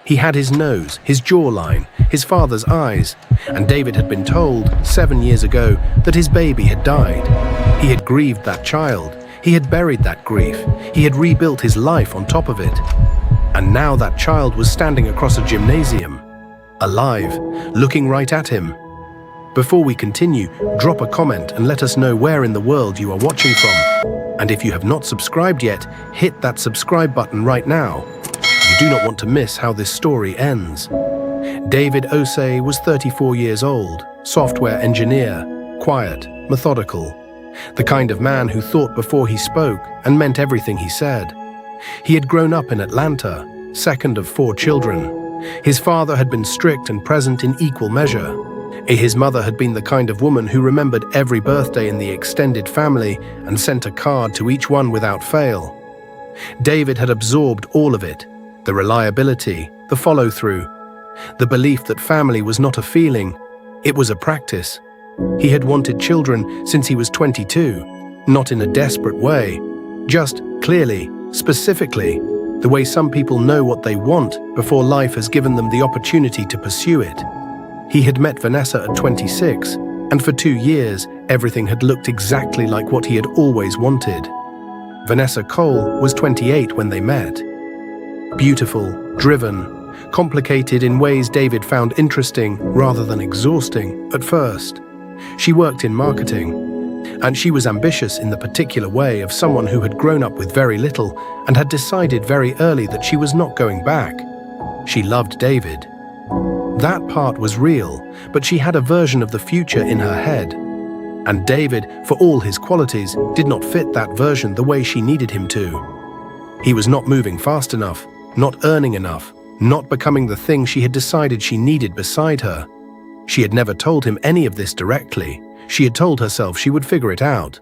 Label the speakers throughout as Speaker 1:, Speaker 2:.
Speaker 1: He had his nose, his jawline, his father's eyes, and David had been told 7 years ago that his baby had died. He had grieved that child. He had buried that grief. He had rebuilt his life on top of it. And now that child was standing across a gymnasium, alive, looking right at him. Before we continue, drop a comment and let us know where in the world you are watching from. And if you have not subscribed yet, hit that subscribe button right now. You do not want to miss how this story ends. David Osei was 34 years old, software engineer, quiet, methodical. The kind of man who thought before he spoke and meant everything he said. He had grown up in Atlanta, second of 4 children. His father had been strict and present in equal measure. His mother had been the kind of woman who remembered every birthday in the extended family and sent a card to each one without fail. David had absorbed all of it, the reliability, the follow-through, the belief that family was not a feeling, it was a practice. He had wanted children since he was 22, not in a desperate way, just clearly, specifically, the way some people know what they want before life has given them the opportunity to pursue it. He had met Vanessa at 26, and for 2 years, everything had looked exactly like what he had always wanted. Vanessa Cole was 28 when they met. Beautiful, driven, complicated in ways David found interesting rather than exhausting at first. She worked in marketing, and she was ambitious in the particular way of someone who had grown up with very little and had decided very early that she was not going back. She loved David. That part was real, but she had a version of the future in her head. And David, for all his qualities, did not fit that version the way she needed him to. He was not moving fast enough, not earning enough, not becoming the thing she had decided she needed beside her. She had never told him any of this directly. She had told herself she would figure it out.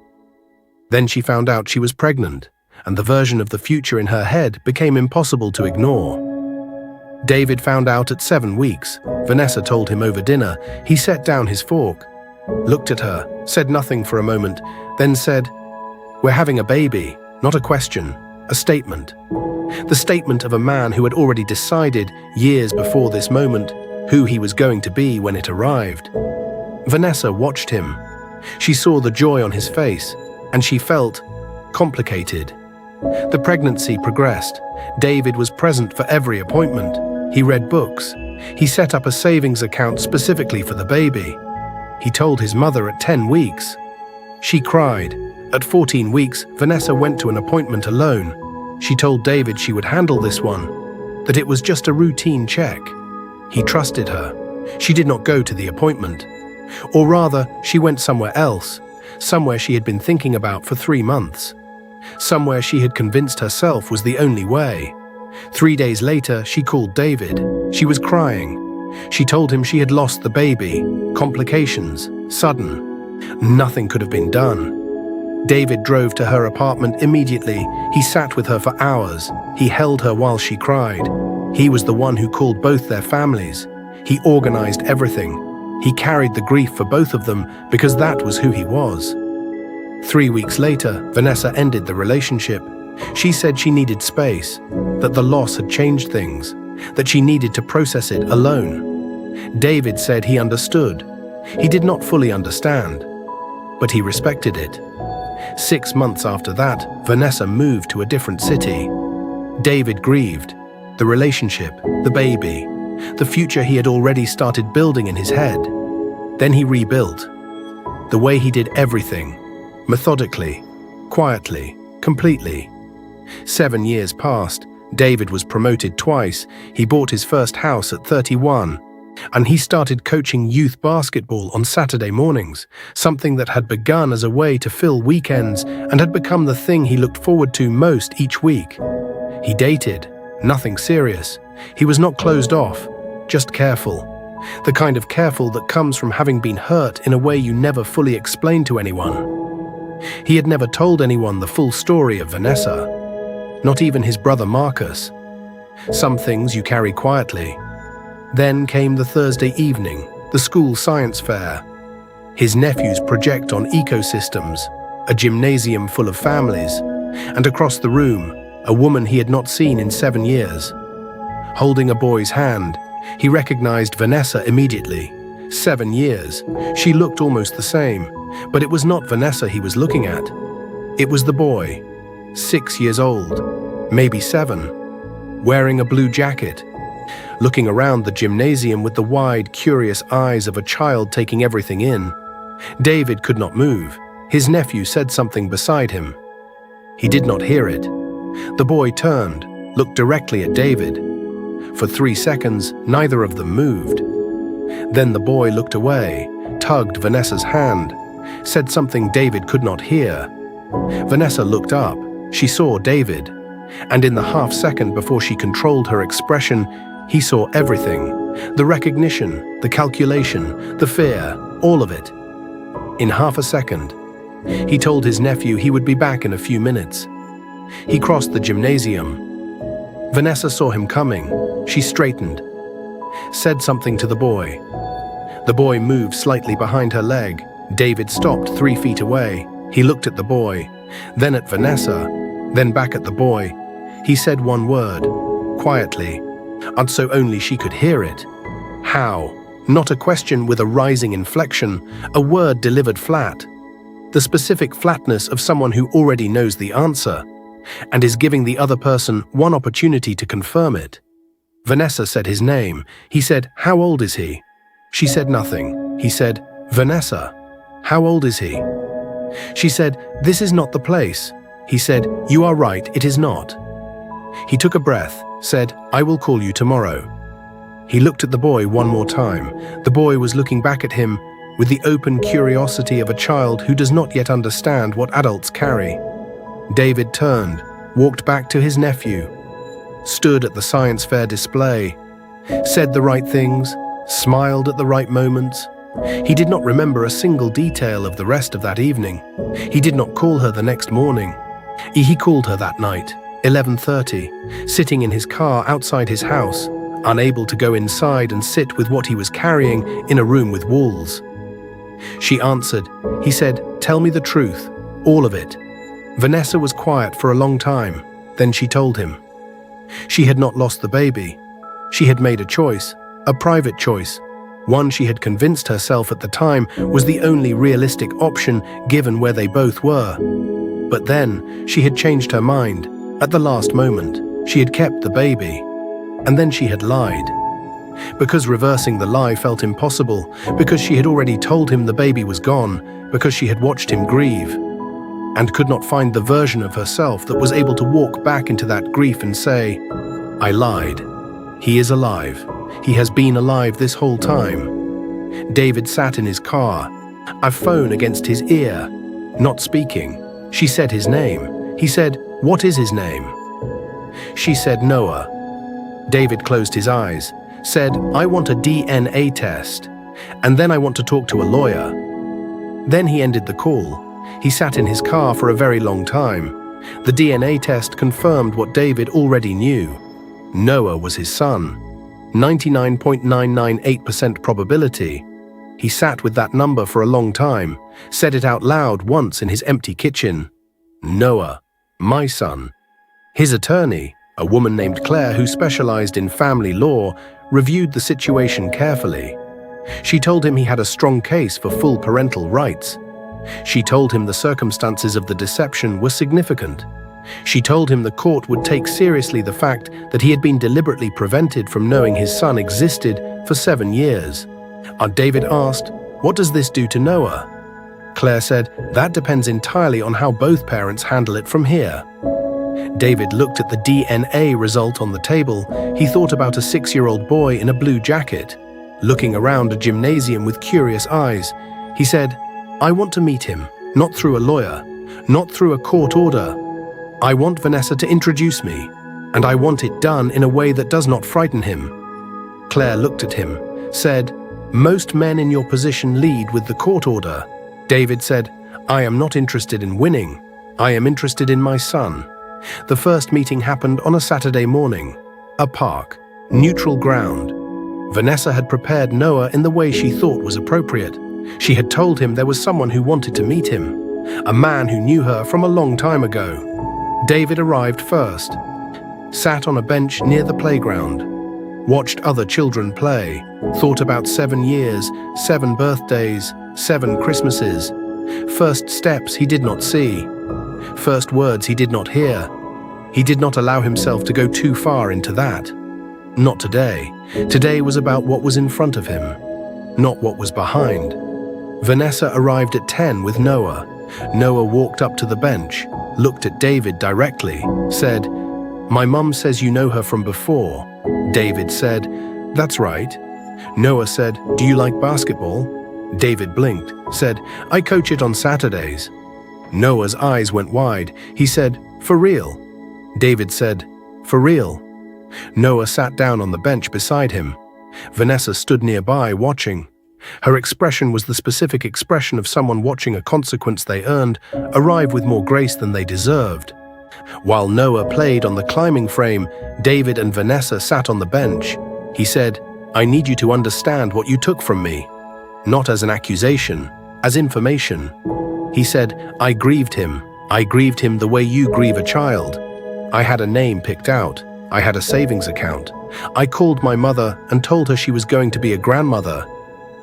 Speaker 1: Then she found out she was pregnant, and the version of the future in her head became impossible to ignore. David found out at 7 weeks. Vanessa told him over dinner. He set down his fork, looked at her, said nothing for a moment, then said, "We're having a baby," not a question, a statement. The statement of a man who had already decided, years before this moment, who he was going to be when it arrived. Vanessa watched him. She saw the joy on his face, and she felt complicated. The pregnancy progressed. David was present for every appointment. He read books. He set up a savings account specifically for the baby. He told his mother at 10 weeks. She cried. At 14 weeks, Vanessa went to an appointment alone. She told David she would handle this one, that it was just a routine check. He trusted her. She did not go to the appointment. Or rather, she went somewhere else, somewhere she had been thinking about for 3 months. Somewhere she had convinced herself was the only way. 3 days later, she called David. She was crying. She told him she had lost the baby. Complications. Sudden. Nothing could have been done. David drove to her apartment immediately. He sat with her for hours. He held her while she cried. He was the one who called both their families. He organized everything. He carried the grief for both of them because that was who he was. 3 weeks later, Vanessa ended the relationship. She said she needed space, that the loss had changed things, that she needed to process it alone. David said he understood. He did not fully understand, but he respected it. 6 months after that, Vanessa moved to a different city. David grieved. The relationship, the baby, the future he had already started building in his head. Then he rebuilt. The way he did everything, methodically, quietly, completely. 7 years passed. David was promoted twice. He bought his first house at 31. And he started coaching youth basketball on Saturday mornings, something that had begun as a way to fill weekends and had become the thing he looked forward to most each week. He dated, nothing serious. He was not closed off, just careful. The kind of careful that comes from having been hurt in a way you never fully explain to anyone. He had never told anyone the full story of Vanessa, not even his brother Marcus. Some things you carry quietly. Then came the Thursday evening, the school science fair. His nephews project on ecosystems, a gymnasium full of families, and across the room, a woman he had not seen in 7 years. holding a boy's hand. He recognized Vanessa immediately. 7 years. She looked almost the same, but it was not Vanessa he was looking at. It was the boy, 6 years old, maybe 7, wearing a blue jacket, looking around the gymnasium with the wide, curious eyes of a child taking everything in. David could not move. His nephew said something beside him. He did not hear it. The boy turned, looked directly at David. For 3 seconds, neither of them moved. Then the boy looked away, tugged Vanessa's hand, said something David could not hear. Vanessa looked up. She saw David, and in the half second before she controlled her expression, he saw everything. The recognition, the calculation, the fear, all of it. In half a second, he told his nephew he would be back in a few minutes. He crossed the gymnasium. Vanessa saw him coming. She straightened, said something to the boy. The boy moved slightly behind her leg. David stopped 3 feet away. He looked at the boy, then at Vanessa, then back at the boy. He said one word, quietly, and so only she could hear it. How? Not a question with a rising inflection, a word delivered flat. The specific flatness of someone who already knows the answer and is giving the other person one opportunity to confirm it. Vanessa said his name. He said, "How old is he?" She said nothing. He said, "Vanessa, how old is he?" She said, "This is not the place." He said, "You are right, it is not." He took a breath, said, "I will call you tomorrow." He looked at the boy one more time. The boy was looking back at him with the open curiosity of a child who does not yet understand what adults carry. David turned, walked back to his nephew, stood at the science fair display, said the right things, smiled at the right moments. He did not remember a single detail of the rest of that evening. He did not call her the next morning. He called her that night, 11:30, sitting in his car outside his house, unable to go inside and sit with what he was carrying in a room with walls. She answered. He said, "Tell me the truth, all of it." Vanessa was quiet for a long time. Then she told him. She had not lost the baby. She had made a choice, a private choice. One she had convinced herself at the time was the only realistic option given where they both were. But then, she had changed her mind. At the last moment, she had kept the baby. And then she had lied. Because reversing the lie felt impossible, because she had already told him the baby was gone, because she had watched him grieve, and could not find the version of herself that was able to walk back into that grief and say, "I lied. He is alive. He has been alive this whole time." David sat in his car, a phone against his ear, not speaking. She said his name. He said, "What is his name?" She said Noah. David closed his eyes, said, "I want a DNA test, and then I want to talk to a lawyer." Then he ended the call. He sat in his car for a very long time. The DNA test confirmed what David already knew. Noah was his son. 99.998% probability. He sat with that number for a long time, said it out loud once in his empty kitchen. Noah, my son. His attorney, a woman named Claire who specialized in family law, reviewed the situation carefully. She told him he had a strong case for full parental rights. She told him the circumstances of the deception were significant. She told him the court would take seriously the fact that he had been deliberately prevented from knowing his son existed for 7 years. David asked, "What does this do to Noah?" Claire said, "That depends entirely on how both parents handle it from here." David looked at the DNA result on the table. He thought about a 6-year-old boy in a blue jacket, looking around a gymnasium with curious eyes. He said, "I want to meet him, not through a lawyer, not through a court order. I want Vanessa to introduce me, and I want it done in a way that does not frighten him." Claire looked at him, said, "Most men in your position lead with the court order." David said, "I am not interested in winning. I am interested in my son." The first meeting happened on a Saturday morning. A park, neutral ground. Vanessa had prepared Noah in the way she thought was appropriate. She had told him there was someone who wanted to meet him, a man who knew her from a long time ago. David arrived first, sat on a bench near the playground. watched other children play, thought about 7 years, 7 birthdays, 7 Christmases, first steps he did not see, first words he did not hear. He did not allow himself to go too far into that. Not today. Today was about what was in front of him, not what was behind. Vanessa arrived at 10 with Noah. Noah walked up to the bench, looked at David directly, said, "My mum says you know her from before." David said, "That's right." Noah said, "Do you like basketball?" David blinked, said, "I coach it on Saturdays." Noah's eyes went wide. He said, "For real?" David said, "For real." Noah sat down on the bench beside him. Vanessa stood nearby, watching. Her expression was the specific expression of someone watching a consequence they earned arrive with more grace than they deserved. While Noah played on the climbing frame, David and Vanessa sat on the bench. He said, "I need you to understand what you took from me, not as an accusation, as information." He said, "I grieved him. I grieved him the way you grieve a child. I had a name picked out. I had a savings account. I called my mother and told her she was going to be a grandmother.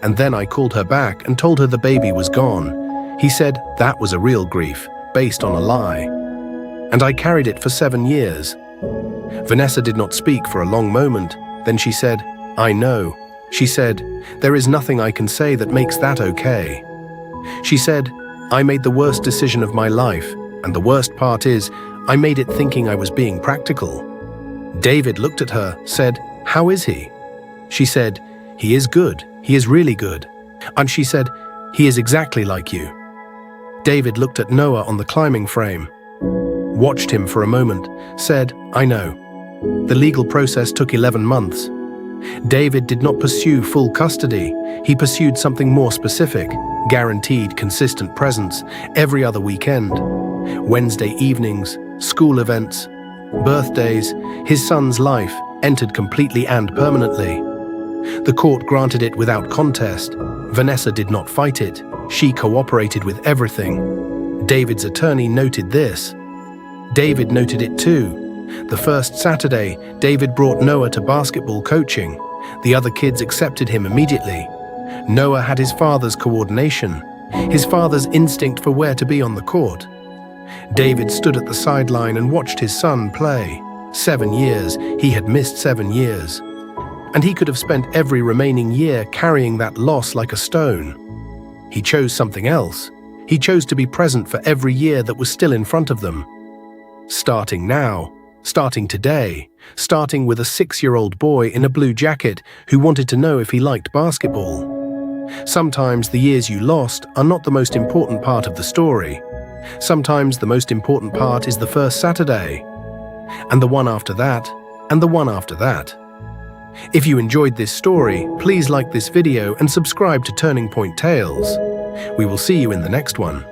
Speaker 1: And then I called her back and told her the baby was gone." He said that was a real grief, based on a lie. "And I carried it for 7 years. Vanessa did not speak for a long moment. Then she said, "I know." She said, "There is nothing I can say that makes that okay." She said, "I made the worst decision of my life, and the worst part is, I made it thinking I was being practical." David looked at her, said, "How is he?" She said, "He is good. He is really good." And she said, "He is exactly like you." David looked at Noah on the climbing frame, watched him for a moment, said, "I know." The legal process took 11 months. David did not pursue full custody. He pursued something more specific, guaranteed consistent presence every other weekend. Wednesday evenings, school events, birthdays, his son's life entered completely and permanently. The court granted it without contest. Vanessa did not fight it. She cooperated with everything. David's attorney noted this. David noted it too. The first Saturday, David brought Noah to basketball coaching. The other kids accepted him immediately. Noah had his father's coordination, his father's instinct for where to be on the court. David stood at the sideline and watched his son play. 7 years, he had missed 7 years. And he could have spent every remaining year carrying that loss like a stone. He chose something else. He chose to be present for every year that was still in front of them. Starting now, starting today, starting with a 6-year-old boy in a blue jacket who wanted to know if he liked basketball. Sometimes the years you lost are not the most important part of the story. Sometimes the most important part is the first Saturday, and the one after that, and the one after that. If you enjoyed this story, please like this video and subscribe to Turning Point Tales. We will see you in the next one.